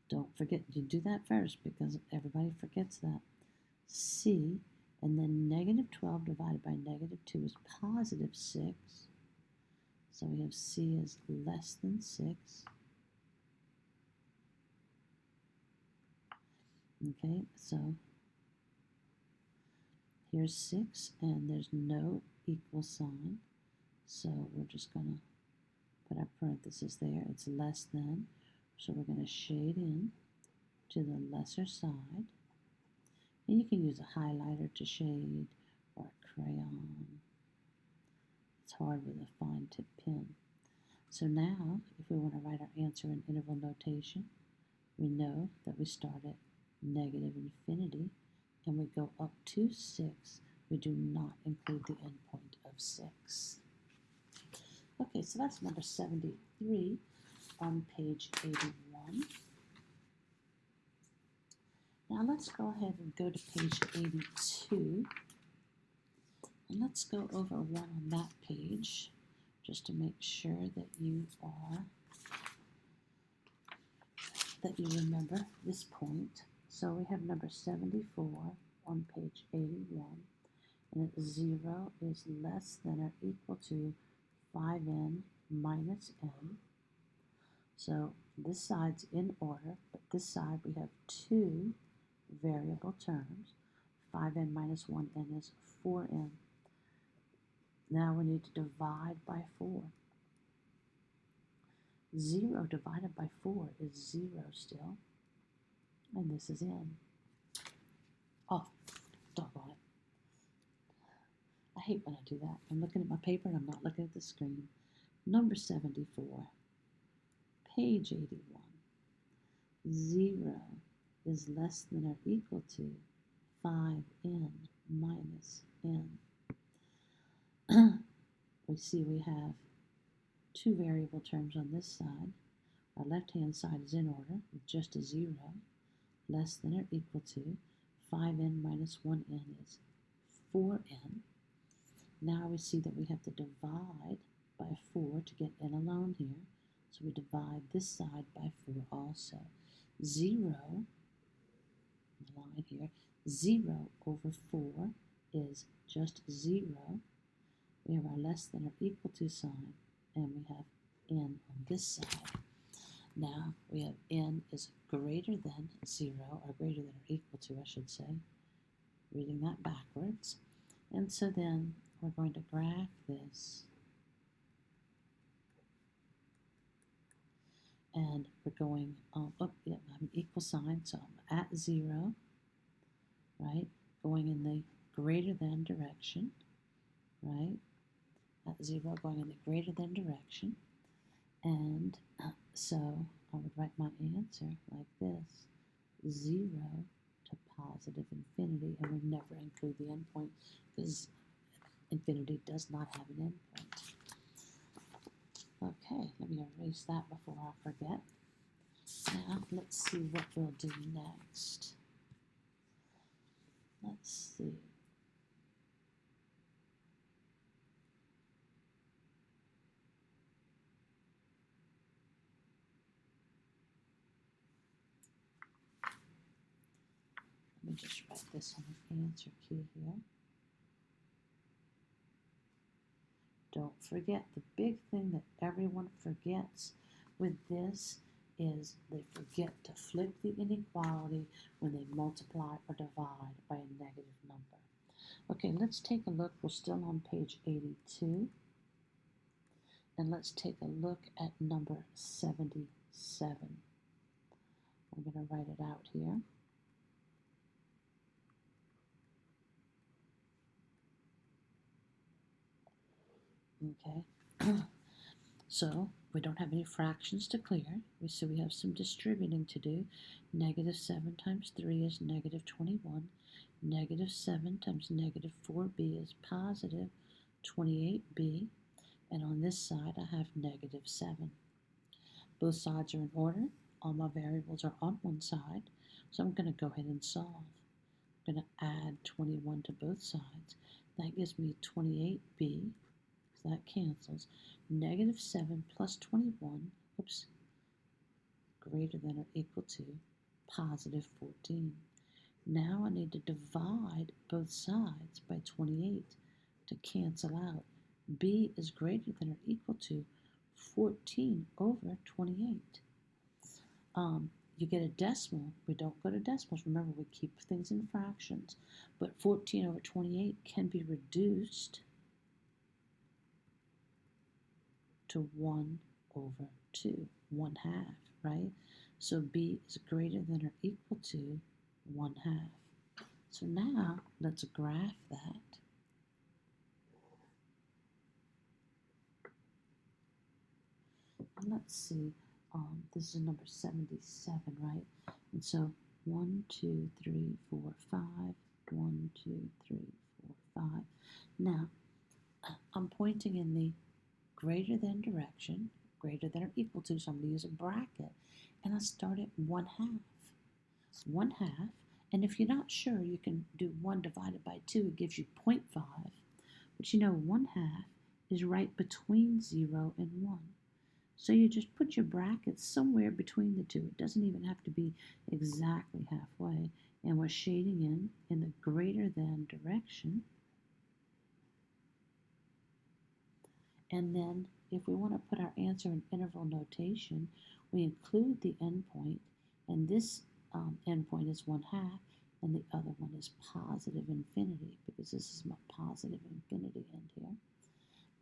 Don't forget, you do that first because everybody forgets that. C, and then negative 12 divided by negative 2 is positive 6. So we have C is less than 6. Okay, so here's 6, and there's no equal sign. So we're just going to put our parenthesis there. It's less than. So we're going to shade in to the lesser side. And you can use a highlighter to shade or a crayon. It's hard with a fine tip pen. So now, if we want to write our answer in interval notation, we know that we start at negative infinity and we go up to 6. We do not include the endpoint of 6. Okay, so that's number 73 on page 81. Now let's go ahead and go to page 82. And let's go over one on that page just to make sure that you remember this point. So we have number 74 on page 81, and 0 is less than or equal to 5n minus n. So this side's in order, but this side we have 2 variable terms. 5n minus 1n is 4n. Now we need to divide by 4. 0 divided by 4 is 0 still. And this is n. Oh, doggone it. I hate when I do that. I'm looking at my paper and I'm not looking at the screen. Number 74, page 81. 0 is less than or equal to 5n minus n. We see we have 2 variable terms on this side. Our left-hand side is in order with just a 0. Less than or equal to 5n minus 1n is 4n. Now we see that we have to divide by 4 to get n alone here. So we divide this side by 4 also. 0, the line here, 0 over 4 is just 0. We have our less than or equal to sign, and we have n on this side. Now we have n is greater than 0, or greater than or equal to, I should say. Reading that backwards. And so then we're going to graph this. and we're going, I have an equal sign, so I'm at 0, right? Going in the greater than direction, right? At 0, going in the greater than direction. And so I would write my answer like this: 0 to positive infinity, and we never include the endpoint because infinity does not have an endpoint. Okay, let me erase that before I forget. Now, let's see what we'll do next. Let's see. Let me just write this on an answer key here. Don't forget, the big thing that everyone forgets with this is they forget to flip the inequality when they multiply or divide by a negative number. Okay, let's take a look. We're still on page 82. And let's take a look at number 77. I'm going to write it out here. Okay, so we don't have any fractions to clear, so we have some distributing to do. Negative 7 times 3 is negative 21. Negative 7 times negative 4b is positive 28b. And on this side, I have negative 7. Both sides are in order. All my variables are on one side, so I'm going to go ahead and solve. I'm going to add 21 to both sides. That gives me 28b. So that cancels. Negative 7 plus 21, greater than or equal to positive 14. Now I need to divide both sides by 28 to cancel out. B is greater than or equal to 14 over 28. You get a decimal. We don't go to decimals. Remember, we keep things in fractions. But 14 over 28 can be reduced to 1 over 2, 1/2, right? So B is greater than or equal to 1/2. So now let's graph that. And let's see, this is number 77, right? And so 1, 2, 3, 4, 5, 1, 2, 3, 4, 5. Now, I'm pointing in the greater than direction, greater than or equal to, so I'm going to use a bracket, and I start at 1/2. 1/2, and if you're not sure, you can do 1 divided by 2, it gives you 0.5, but you know 1/2 is right between 0 and 1. So you just put your brackets somewhere between the two. It doesn't even have to be exactly halfway, and we're shading in the greater than direction. And then if we want to put our answer in interval notation, we include the endpoint, and this endpoint is 1/2, and the other one is positive infinity, because this is my positive infinity end here.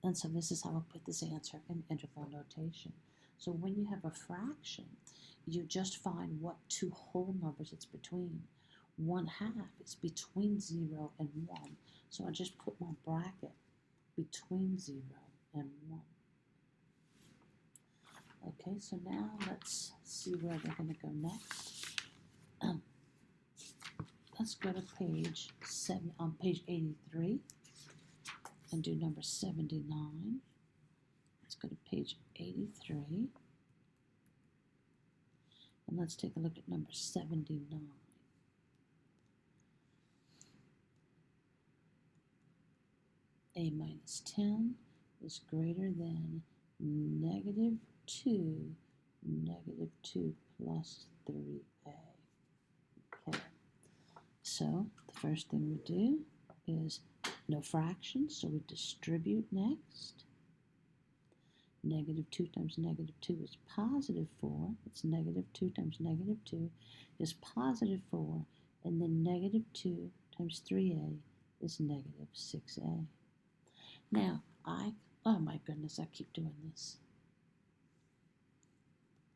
And so this is how I put this answer in interval notation. So when you have a fraction, you just find what two whole numbers it's between. 1/2 is between 0 and 1. So I just put my bracket between 0 and 1. Okay, so now let's see where we're going to go next. Let's go to page 83 and do number 79. Let's go to page 83 and let's take a look at number 79. A minus 10 is greater than negative 2 plus 3a. Okay, so the first thing we do is no fractions, so we distribute next. Negative 2 times negative 2 is positive 4. It's negative 2 times negative 2 is positive 4. And then negative 2 times 3a is negative 6a. Now, oh my goodness, I keep doing this.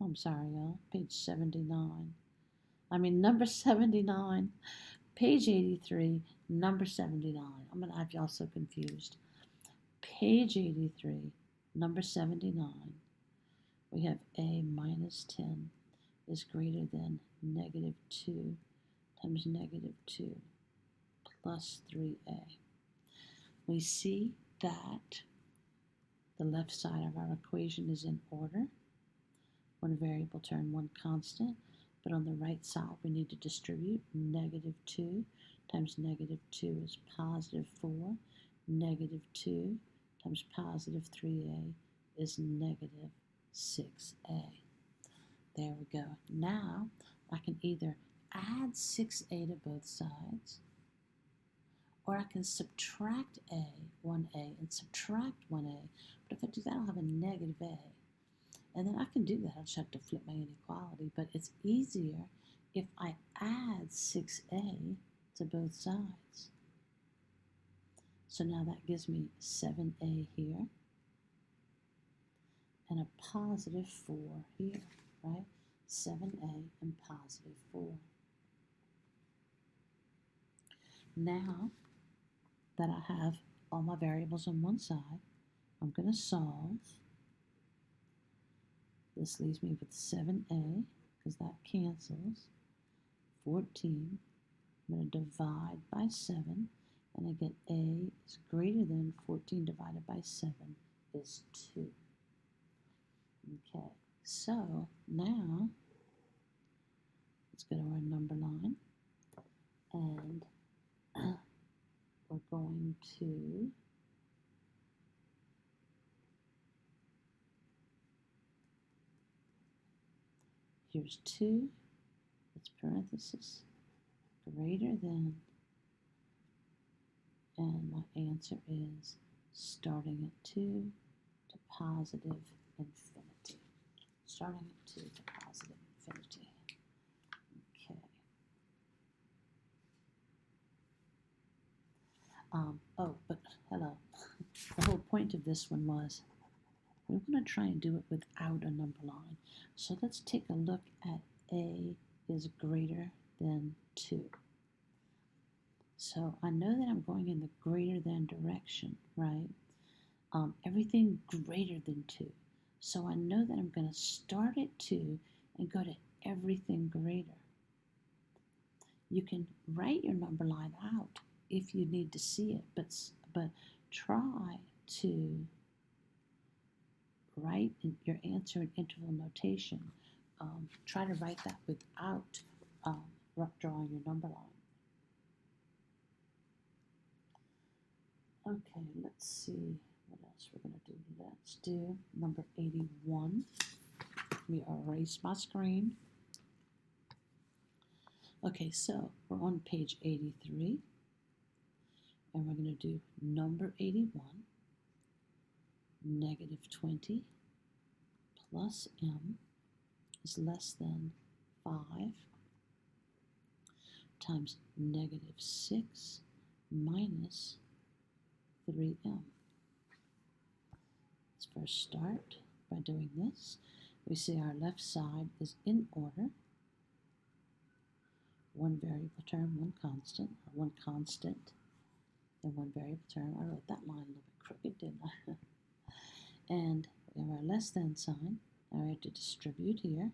I'm sorry, y'all. Page 79. Number 79. Page 83, number 79. I'm going to have y'all so confused. Page 83, number 79. We have a minus 10 is greater than negative 2 times negative 2 plus 3a. We see that the left side of our equation is in order. One variable term, one constant. But on the right side, we need to distribute. Negative 2 times negative 2 is positive 4. Negative 2 times positive 3a is negative 6a. There we go. Now, I can either add 6a to both sides, or I can subtract 1a, and subtract 1a. But if I do that, I'll have a negative a. And then I can do that. I'll just have to flip my inequality. But it's easier if I add 6a to both sides. So now that gives me 7a here and a positive 4 here, right? 7a and positive 4. Now that I have all my variables on one side, I'm going to solve. This leaves me with 7a, because that cancels. 14. I'm going to divide by 7, and I get a is greater than 14 divided by 7 is 2. Okay, so now let's go to our number line, and we're going to here's 2, it's parenthesis, greater than, and my answer is starting at 2 to positive infinity. Starting at 2 to positive infinity. Okay. But hello. The whole point of this one was we want to try and do it without a number line. So let's take a look at a is greater than 2. So I know that I'm going in the greater than direction, right? Everything greater than 2. So I know that I'm going to start at 2 and go to everything greater. You can write your number line out if you need to see it, but try to write your answer in interval notation. Try to write that without drawing your number line. Okay, let's see what else we're going to do. Let's do number 81. Let me erase my screen. Okay, so we're on page 83, and we're going to do number 81, negative 20 plus m is less than 5 times negative 6 minus 3m. Let's first start by doing this. We see our left side is in order. One variable term, one constant, or one constant, and one variable term. I wrote that line a little bit crooked, didn't I? And we have our less than sign. Now we have to distribute here.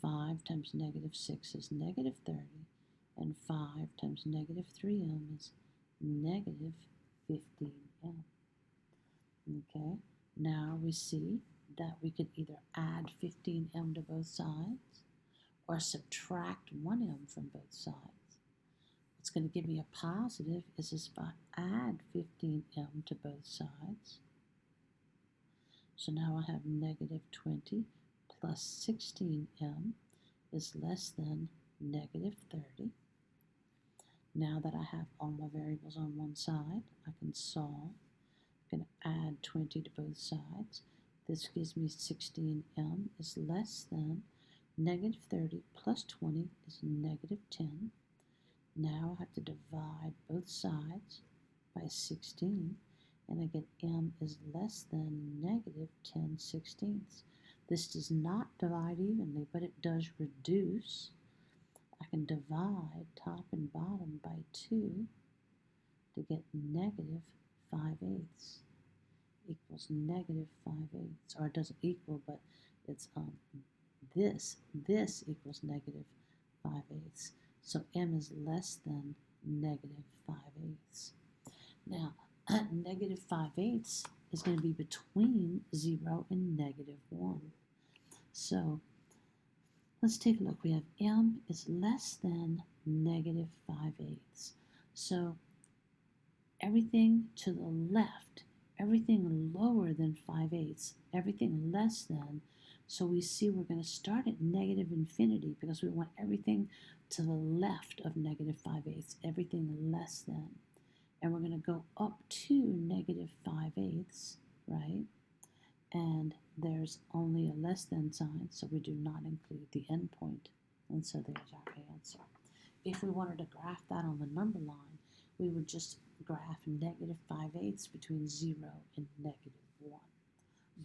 5 times negative 6 is negative 30, and 5 times negative 3m is negative 15m. Okay, now we see that we could either add 15m to both sides or subtract 1m from both sides. What's going to give me a positive is if I add 15m to both sides. So now I have negative 20 plus 16m is less than negative 30. Now that I have all my variables on one side, I can solve. I'm going to add 20 to both sides. This gives me 16m is less than negative 30 plus 20 is negative 10. Now I have to divide both sides by 16, and I get m is less than negative 10/16. This does not divide evenly, but it does reduce. I can divide top and bottom by 2 to get negative 5/8 equals negative 5/8. Or it doesn't equal, but it's this equals negative 5/8. So m is less than negative 5/8. Now, negative 5/8 is going to be between 0 and negative 1. So let's take a look. We have m is less than negative 5/8. So everything to the left, everything lower than 5/8, everything less than. So we see we're going to start at negative infinity because we want everything to the left of negative 5/8, everything less than. And we're going to go up to negative 5/8, right? And there's only a less than sign, so we do not include the endpoint. And so there's our answer. If we wanted to graph that on the number line, we would just graph negative 5/8 between 0 and negative 1.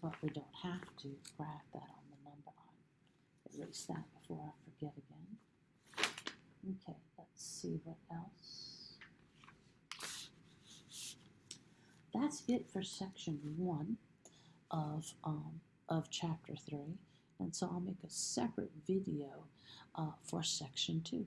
But we don't have to graph that on the number line. Erase that before I forget again. Okay, let's see what else. That's it for section 1 of chapter 3. And so I'll make a separate video for section 2.